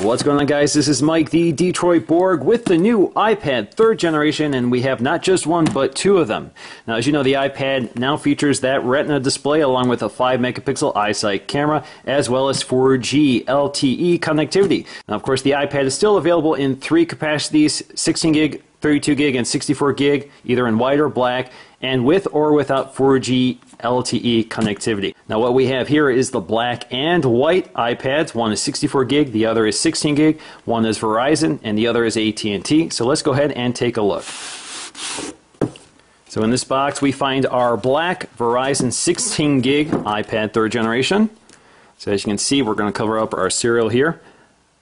What's going on, guys? This is Mike, the Detroit Borg, with the new iPad 3rd generation, and we have not just one, but two of them. Now, as you know, the iPad now features that Retina display along with a 5-megapixel iSight camera, as well as 4G LTE connectivity. Now, of course, the iPad is still available in 3 capacities: 16 gig, 32 gig, and 64 gig, either in white or black, and with or without 4G LTE connectivity. Now, what we have here is the black and white iPads. One is 64 gig, the other is 16 gig. One is Verizon, and the other is AT&T. So let's go ahead and take a look. So in this box, we find our black Verizon 16 gig iPad 3rd generation. So as you can see, we're going to cover up our serial here.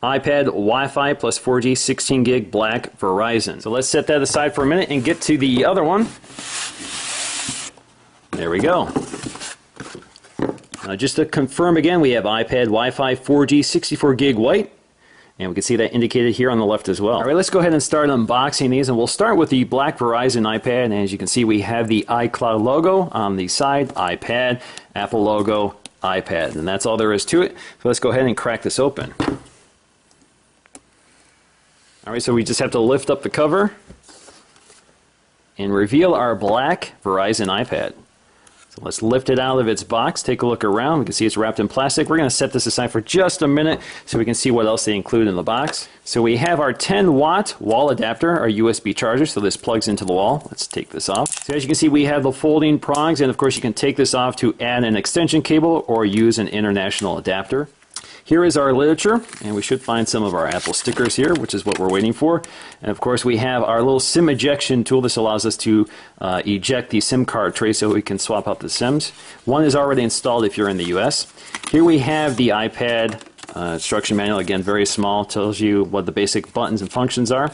iPad Wi-Fi plus 4G 16 gig black Verizon. So let's set that aside for a minute and get to the other one. There we go. Now, just to confirm again, we have iPad Wi-Fi 4G 64 gig white, and we can see that indicated here on the left as well. All right, let's go ahead and start unboxing these, and we'll start with the black Verizon iPad. And as you can see, we have the iCloud logo on the side, iPad, Apple logo, iPad, and that's all there is to it. So let's go ahead and crack this open. All right, so we just have to lift up the cover and reveal our black Verizon iPad. So let's lift it out of its box, take a look around. We can see it's wrapped in plastic. We're going to set this aside for just a minute so we can see what else they include in the box. So we have our 10-watt wall adapter, our USB charger, so this plugs into the wall. Let's take this off. So as you can see, we have the folding prongs, and of course you can take this off to add an extension cable or use an international adapter. Here is our literature, and we should find some of our Apple stickers here, which is what we're waiting for. And of course, we have our little SIM ejection tool. This allows us to eject the SIM card tray so we can swap out the SIMs. One is already installed if you're in the US. Here we have the iPad instruction manual. Again, very small, tells you what the basic buttons and functions are.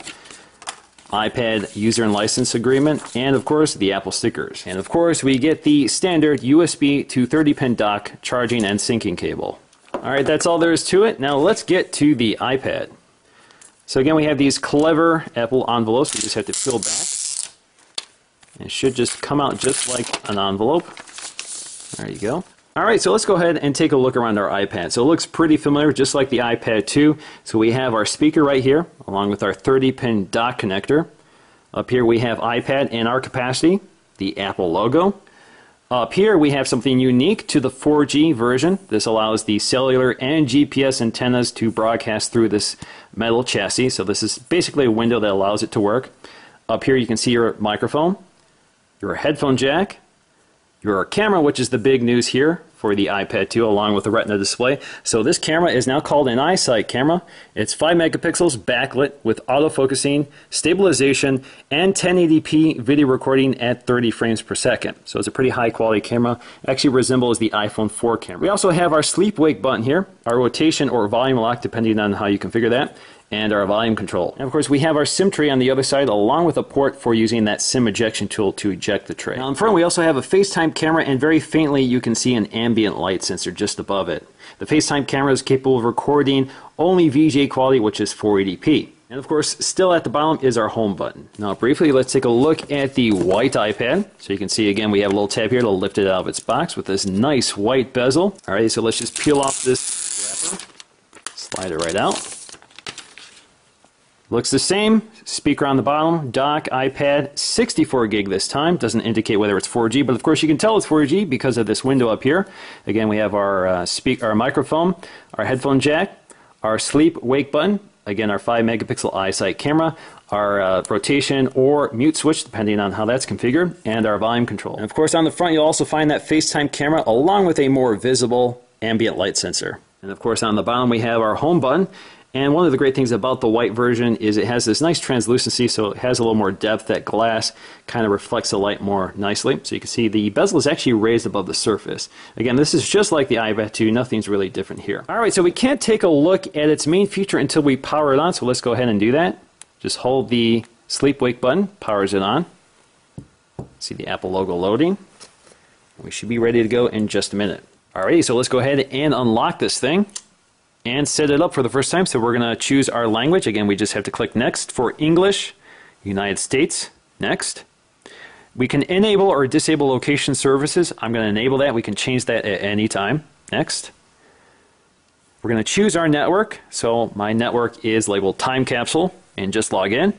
iPad user and license agreement, and of course the Apple stickers. And of course we get the standard USB to 30-pin dock charging and syncing cable. Alright, that's all there is to it. Now let's get to the iPad. So again, we have these clever Apple envelopes. We just have to peel back. And it should just come out just like an envelope. There you go. Alright, so let's go ahead and take a look around our iPad. So it looks pretty familiar, just like the iPad 2. So we have our speaker right here, along with our 30-pin dock connector. Up here we have iPad and our capacity, the Apple logo. Up here we have something unique to the 4G version. This allows the cellular and GPS antennas to broadcast through this metal chassis. So this is basically a window that allows it to work. Up here you can see your microphone, your headphone jack, your camera, which is the big news here for the iPad 2, along with the Retina display. So this camera is now called an iSight camera. It's 5 megapixels backlit with autofocusing, stabilization, and 1080p video recording at 30 frames per second. So it's a pretty high quality camera. Actually resembles the iPhone 4 camera. We also have our sleep wake button here, our rotation or volume lock depending on how you configure that, and our volume control. And of course we have our SIM tray on the other side, along with a port for using that SIM ejection tool to eject the tray. Now in front we also have a FaceTime camera, and very faintly you can see an ambient light sensor just above it. The FaceTime camera is capable of recording only VGA quality, which is 480p. And of course, still at the bottom is our home button. Now briefly, let's take a look at the white iPad. So you can see again we have a little tab here to lift it out of its box with this nice white bezel. Alright, so let's just peel off this wrapper, slide it right out. Looks the same, speaker on the bottom, dock, iPad, 64 gig this time. Doesn't indicate whether it's 4G, but of course you can tell it's 4G because of this window up here. Again, we have our microphone, our headphone jack, our sleep wake button, again our 5 megapixel iSight camera, our rotation or mute switch depending on how that's configured, and our volume control. And of course on the front you'll also find that FaceTime camera along with a more visible ambient light sensor. And of course on the bottom we have our home button. And one of the great things about the white version is it has this nice translucency, so it has a little more depth. That glass kind of reflects the light more nicely. So you can see the bezel is actually raised above the surface. Again, this is just like the iPad 2. Nothing's really different here. Alright, so we can't take a look at its main feature until we power it on, so let's go ahead and do that. Just hold the sleep wake button, powers it on. See the Apple logo loading. We should be ready to go in just a minute. Alrighty, so let's go ahead and unlock this thing and set it up for the first time. So we're going to choose our language. Again, we just have to click Next for English, United States, Next. We can enable or disable location services. I'm going to enable that. We can change that at any time. Next. We're going to choose our network. So my network is labeled Time Capsule, and just log in.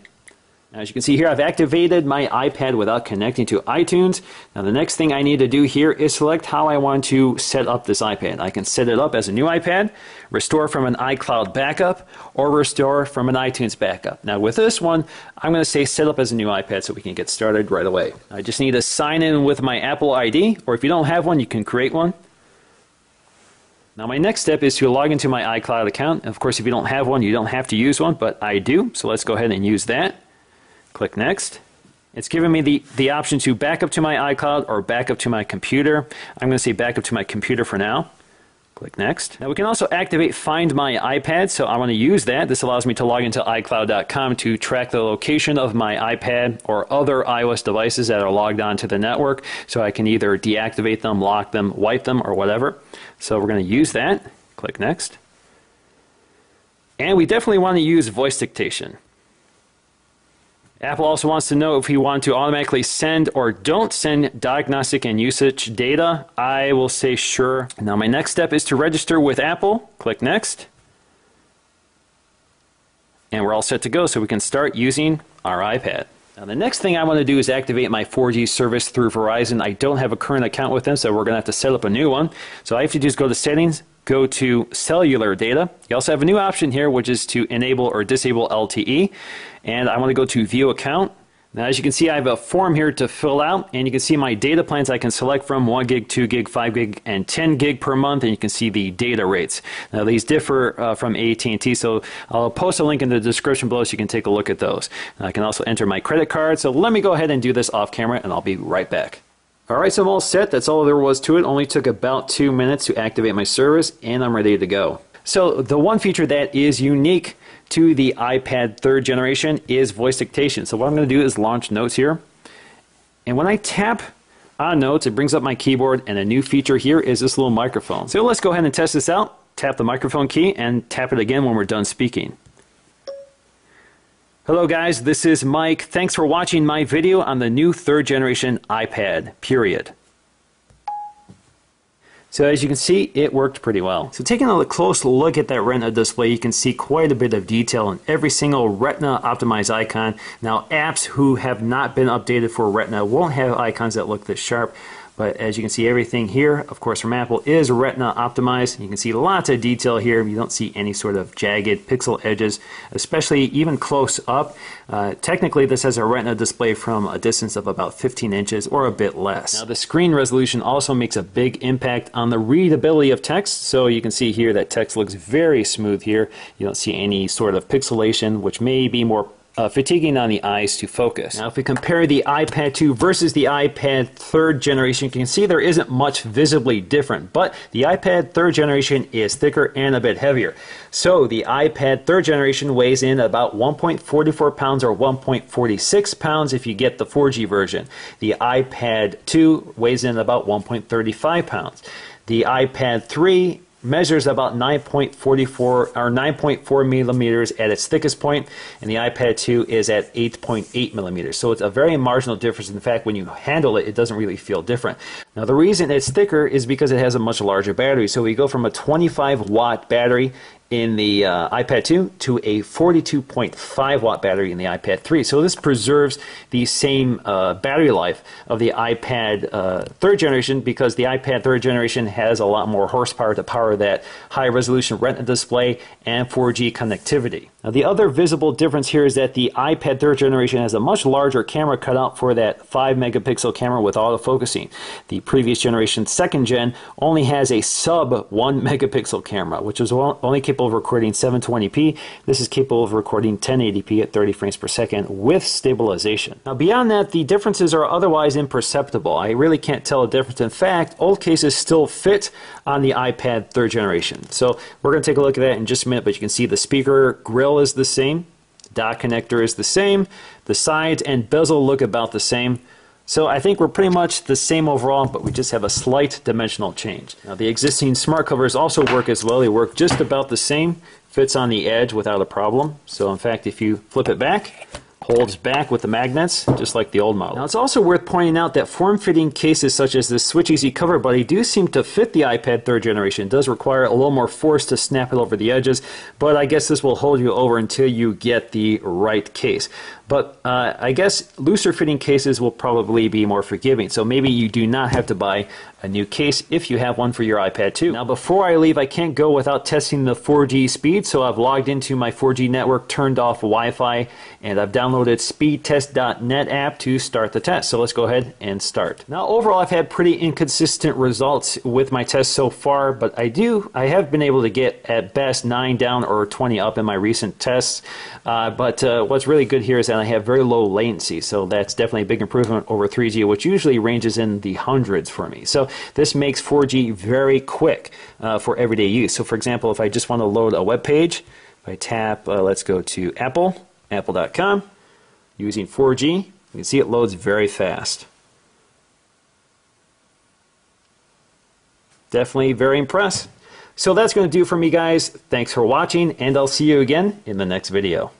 As you can see here, I've activated my iPad without connecting to iTunes. Now the next thing I need to do here is select how I want to set up this iPad. I can set it up as a new iPad, restore from an iCloud backup, or restore from an iTunes backup. Now with this one, I'm going to say set up as a new iPad so we can get started right away. I just need to sign in with my Apple ID, or if you don't have one, you can create one. Now my next step is to log into my iCloud account. Of course, if you don't have one, you don't have to use one, but I do. So let's go ahead and use that. Click Next. It's giving me the option to back up to my iCloud or back up to my computer. I'm going to say back up to my computer for now. Click Next. Now we can also activate Find My iPad, so I want to use that. This allows me to log into iCloud.com to track the location of my iPad or other iOS devices that are logged onto the network, so I can either deactivate them, lock them, wipe them, or whatever. So we're going to use that. Click Next. And we definitely want to use voice dictation. Apple also wants to know if you want to automatically send or don't send diagnostic and usage data. I will say sure. Now my next step is to register with Apple. Click Next. And we're all set to go, so we can start using our iPad. Now the next thing I want to do is activate my 4G service through Verizon. I don't have a current account with them, so we're going to have to set up a new one. So I have to just go to Settings, go to Cellular Data. You also have a new option here, which is to enable or disable LTE. And I want to go to View Account. Now as you can see, I have a form here to fill out, and you can see my data plans I can select from: 1 gig, 2 gig, 5 gig, and 10 gig per month, and you can see the data rates. Now these differ from AT&T, so I'll post a link in the description below so you can take a look at those. And I can also enter my credit card, so let me go ahead and do this off camera, and I'll be right back. Alright, so I'm all set. That's all there was to it. Only took about 2 minutes to activate my service, and I'm ready to go. So the one feature that is unique to the iPad 3rd generation is voice dictation. So what I'm going to do is launch Notes here. And when I tap on Notes, it brings up my keyboard, and a new feature here is this little microphone. So let's go ahead and test this out. Tap the microphone key and tap it again when we're done speaking. Hello guys, this is Mike. Thanks for watching my video on the new 3rd generation iPad, period. So as you can see, it worked pretty well. So taking a close look at that Retina display, you can see quite a bit of detail in every single Retina optimized icon. Now apps who have not been updated for Retina won't have icons that look this sharp. But as you can see, everything here, of course, from Apple is Retina optimized. You can see lots of detail here. You don't see any sort of jagged pixel edges, especially even close up. Technically, this has a Retina display from a distance of about 15 inches or a bit less. Now, the screen resolution also makes a big impact on the readability of text. So you can see here that text looks very smooth here. You don't see any sort of pixelation, which may be more fatiguing on the eyes to focus. Now if we compare the iPad 2 versus the iPad 3rd generation, you can see there isn't much visibly different, but the iPad 3rd generation is thicker and a bit heavier. So the iPad 3rd generation weighs in about 1.44 pounds or 1.46 pounds if you get the 4G version. The iPad 2 weighs in about 1.35 pounds. The iPad 3 measures about 9.44 or 9.4 millimeters at its thickest point, and the iPad 2 is at 8.8 millimeters. So it's a very marginal difference. In fact, when you handle it, it doesn't really feel different. Now the reason it's thicker is because it has a much larger battery. So we go from a 25 watt battery in the iPad 2 to a 42.5 watt battery in the iPad 3. So this preserves the same battery life of the iPad 3rd generation, because the iPad 3rd generation has a lot more horsepower to power that high resolution Retina display and 4G connectivity. Now the other visible difference here is that the iPad 3rd generation has a much larger camera cutout for that 5 megapixel camera with autofocusing. The previous generation, 2nd gen, only has a sub 1 megapixel camera, which is only capable of recording 720p. This is capable of recording 1080p at 30 frames per second with stabilization. Now beyond that, the differences are otherwise imperceptible. I really can't tell a difference. In fact, old cases still fit on the iPad 3rd generation. So we're going to take a look at that in just a minute, but you can see the speaker grill is the same, the dock connector is the same, the sides and bezel look about the same. So I think we're pretty much the same overall, but we just have a slight dimensional change. Now the existing smart covers also work as well. They work just about the same, fits on the edge without a problem. So in fact, if you flip it back, Holds back with the magnets, just like the old model. Now, it's also worth pointing out that form-fitting cases such as this Switch Easy Cover Buddy do seem to fit the iPad 3rd generation. It does require a little more force to snap it over the edges, but I guess this will hold you over until you get the right case. But I guess looser fitting cases will probably be more forgiving, so maybe you do not have to buy a new case if you have one for your iPad 2. Now, before I leave, I can't go without testing the 4G speed, so I've logged into my 4G network, turned off Wi-Fi, and I've downloaded speedtest.net app to start the test. So let's go ahead and start. Now, overall, I've had pretty inconsistent results with my tests so far, but I have been able to get at best 9 down or 20 up in my recent tests. But what's really good here is that I have very low latency, so that's definitely a big improvement over 3G, which usually ranges in the hundreds for me. So this makes 4G very quick for everyday use. So for example, if I just want to load a web page, if I tap, let's go to apple.com, using 4G, you can see it loads very fast. Definitely very impressed. So that's going to do for me, guys. Thanks for watching, and I'll see you again in the next video.